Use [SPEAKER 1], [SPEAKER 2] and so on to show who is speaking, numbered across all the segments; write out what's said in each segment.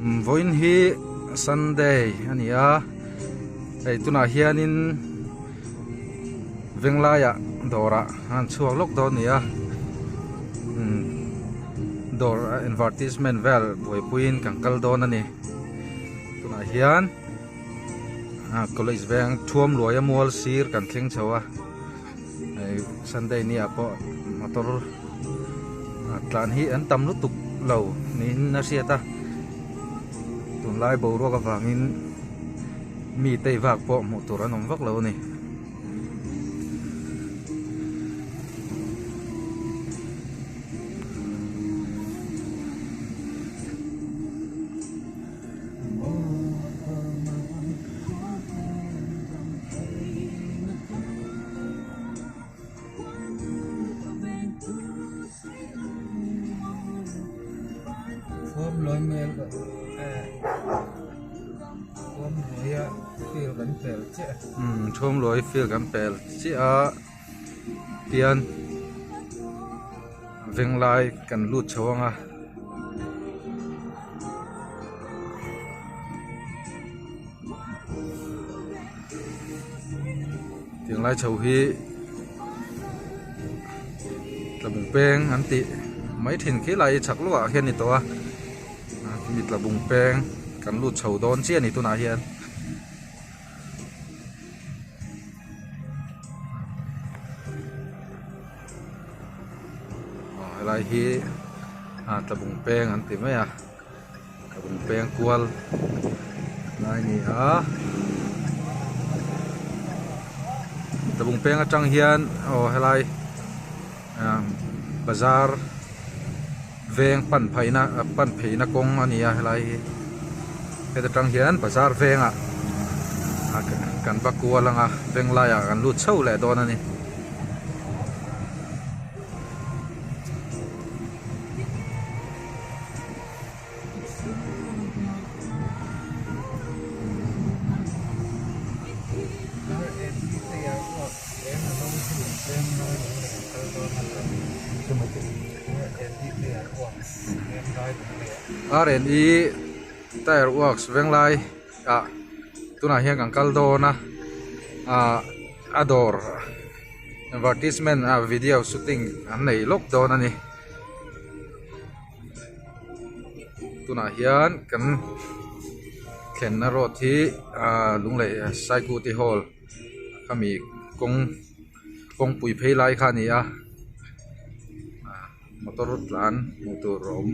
[SPEAKER 1] voin hi Sunday ania ei tuna hianin venglaya dora an chuak lok do nia dor advertisement vel boipuin kangkal don ani tuna hian college veng thuam loya mol sir kan thleng chawa ei Sunday ni apo motor tlan hi an tam lu tuk lo nin na siata tun lai bo ro ka wangin mi tei vak po mu tur anom vak lo ni
[SPEAKER 2] lối mel của hôm nay feel gần pel chứ
[SPEAKER 1] thom loi feel kan pel chi a pian venglai kan lut chawanga tiếng lai chau hi tlabung peng an ti mai thin khi lai chak lua hian ni to a mi tlabung peng kan lut chau don chi ani tuna hian lai hi tlabung peng an ti mai a tlabung peng kual lai ni a tlabung peng atang hian helai bazar veng pan phaina kong ania helai he atang hian bazar venga kan bakualanga venglaya kan lut chho le don ani R&E Tire Works venglai tuna hian kangkal dona ador advertisement video shooting an nei lok don ani tuna hian kan thlen na road hi lunglei Saikuti Hall kami kong pui phei lai kha ni a motor tlan motor rom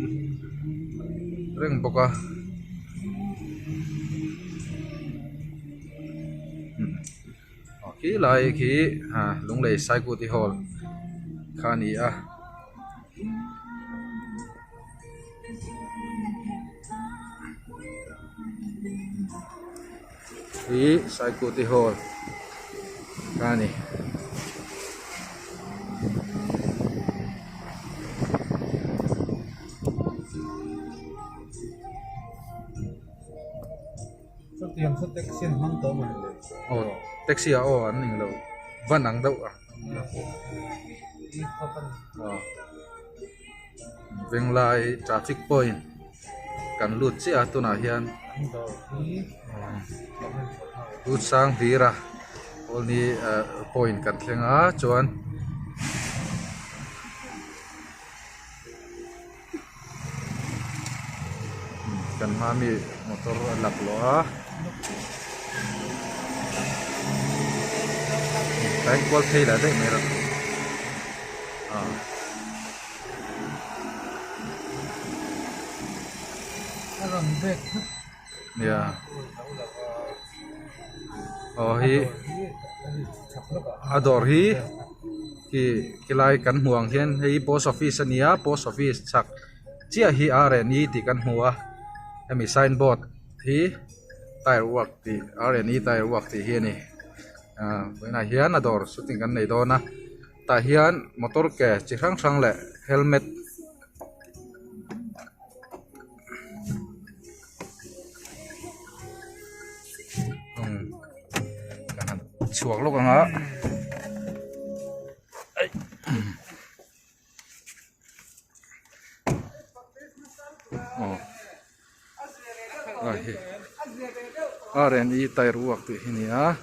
[SPEAKER 1] reng boka khi lai khi lunglei Saikuti Hall kha ni a khi Saikuti Hall kha ni
[SPEAKER 2] tiền xuất taxi mang tới mà
[SPEAKER 1] taxi an ning lo van ang dau venglai traffic point kan lut chi a tuna hian lut sang vira only point kan thlenga chuan kan mami motor lak lo a cái qual thei là đấy mày rồi yeah hi ador hi ki lai kan huang hian hei post office ania post office chak chia hi R&E ti kan hua emi signboard hi tire work ti R&E tire work ti hi ni na hian ador shooting kan nei dona ta hian motor ke chi rang le helmet kan chuak lok anga hi RNE tair ruak tu hi ni a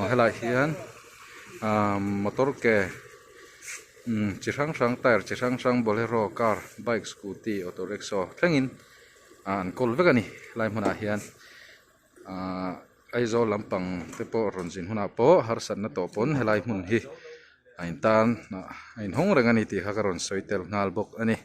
[SPEAKER 1] helai hian motor ke chi hrang hrang tair chi hrang hrang bolero car bike scooty auto rickshaw thlengin an kol vek ani lai hmunah hian aizawl lampang te pawh rawn zin hunah pawh harsan na tawh helai hmun hi a in tan a in hawng reng ani tih kha ka rawn sawi tel hnal bawk ani.